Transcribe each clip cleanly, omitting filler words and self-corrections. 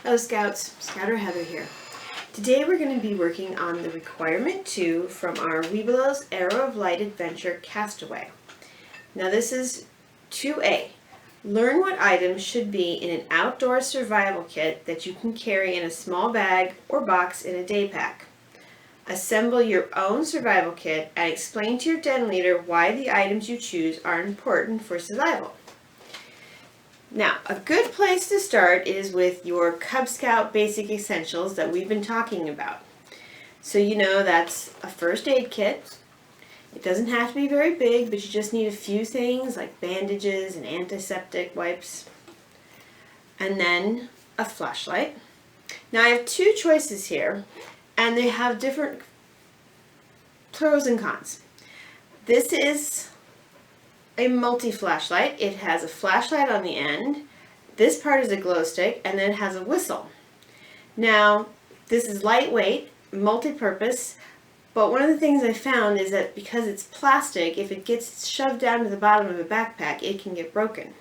Hello Scouts, Scouter Heather here. Today we're going to be working on the requirement 2 from our Webelos Arrow of Light Adventure Castaway. Now this is 2A. Learn what items should be in an outdoor survival kit that you can carry in a small bag or box in a day pack. Assemble your own survival kit and explain to your den leader why the items you choose are important for survival. Now, a good place to start is with your Cub Scout basic essentials that we've been talking about. So you know that's a first aid kit. It doesn't have to be very big, but you just need a few things like bandages and antiseptic wipes. And then a flashlight. Now I have two choices here, and they have different pros and cons. This is a multi-flashlight. It has a flashlight on the end. This part is a glow stick, and then it has a whistle. Now, this is lightweight, multi-purpose, but one of the things I found is that because it's plastic, if it gets shoved down to the bottom of a backpack, it can get broken.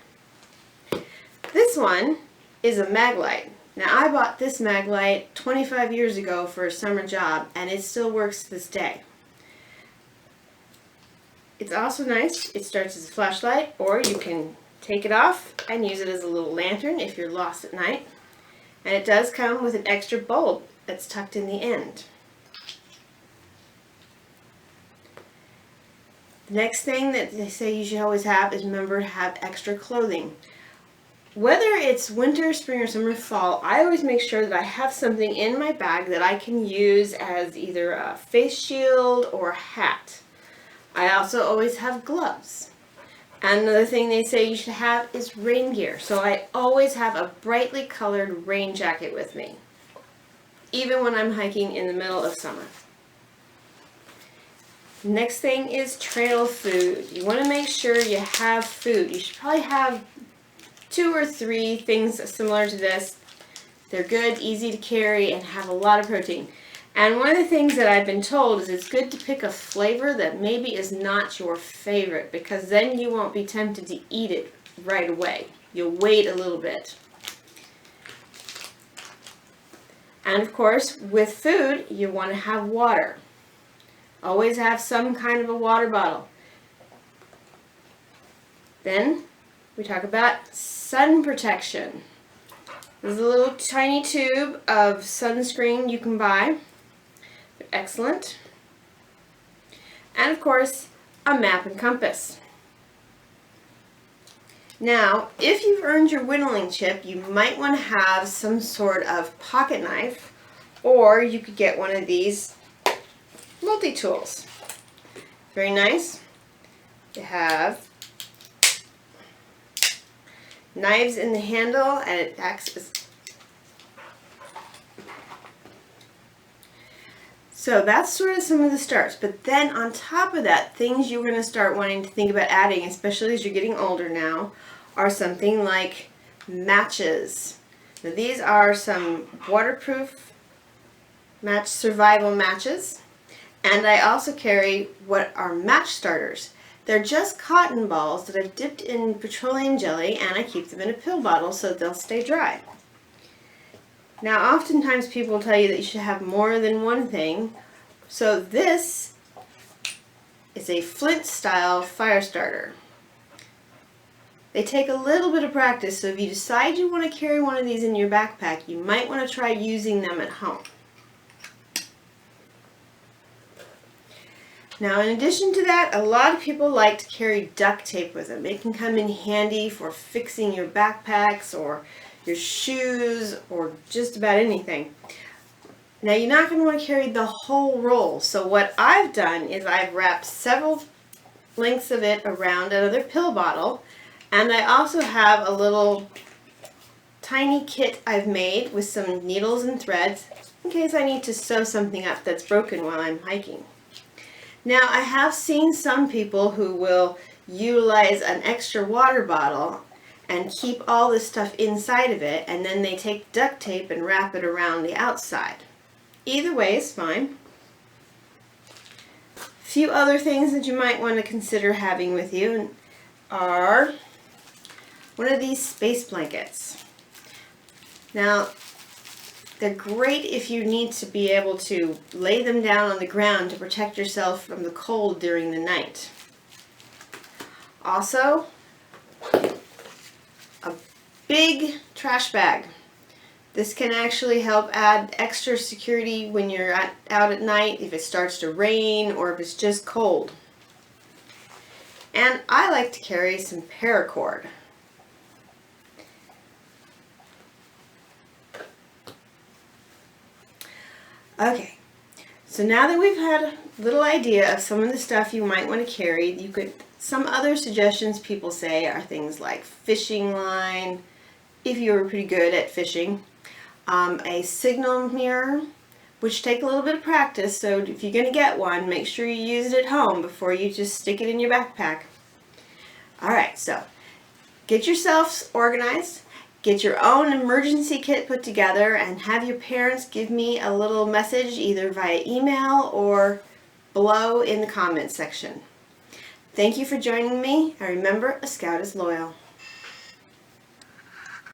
This one is a mag light. Now, I bought this mag light 25 years ago for a summer job, and it still works to this day. It's also nice. It starts as a flashlight, or you can take it off and use it as a little lantern if you're lost at night. And it does come with an extra bulb that's tucked in the end. The next thing that they say you should always have is remember to have extra clothing. Whether it's winter, spring, or summer, fall, I always make sure that I have something in my bag that I can use as either a face shield or a hat. I also always have gloves. And another thing they say you should have is rain gear. So I always have a brightly colored rain jacket with me, even when I'm hiking in the middle of summer. Next thing is trail food. You want to make sure you have food. You should probably have 2 or 3 things similar to this. They're good, easy to carry, and have a lot of protein. And one of the things that I've been told is it's good to pick a flavor that maybe is not your favorite, because then you won't be tempted to eat it right away. You'll wait a little bit. And of course, with food, you want to have water. Always have some kind of a water bottle. Then we talk about sun protection. There's a little tiny tube of sunscreen you can buy. They're excellent. And of course, a map and compass. Now, if you've earned your whittling chip, you might want to have some sort of pocket knife, or you could get one of these multi-tools. Very nice. They have knives in the handle, and it acts as... So that's sort of some of the starts, but then on top of that, things you're going to start wanting to think about adding, especially as you're getting older now, are something like matches. Now these are some waterproof survival matches, and I also carry what are match starters. They're just cotton balls that I've dipped in petroleum jelly, and I keep them in a pill bottle so that they'll stay dry. Now, oftentimes people tell you that you should have more than one thing. So this is a flint style fire starter. They take a little bit of practice, so if you decide you want to carry one of these in your backpack, you might want to try using them at home. Now, in addition to that, a lot of people like to carry duct tape with them. It can come in handy for fixing your backpacks or your shoes or just about anything. Now, you're not going to want to carry the whole roll. So what I've done is I've wrapped several lengths of it around another pill bottle, and I also have a little tiny kit I've made with some needles and threads in case I need to sew something up that's broken while I'm hiking. Now, I have seen some people who will utilize an extra water bottle and keep all this stuff inside of it, and then they take duct tape and wrap it around the outside. Either way is fine. A few other things that you might want to consider having with you are one of these space blankets. Now, They're great if you need to be able to lay them down on the ground to protect yourself from the cold during the night. Also, a big trash bag. This can actually help add extra security when you're out at night, if it starts to rain or if it's just cold. And I like to carry some paracord. Okay, so now that we've had a little idea of some of the stuff you might want to carry, some other suggestions people say are things like fishing line, if you were pretty good at fishing, a signal mirror, which take a little bit of practice, so if you're going to get one, make sure you use it at home before you just stick it in your backpack. Alright, so get yourselves organized, get your own emergency kit put together, and have your parents give me a little message either via email or below in the comments section. Thank you for joining me, and remember, a Scout is loyal.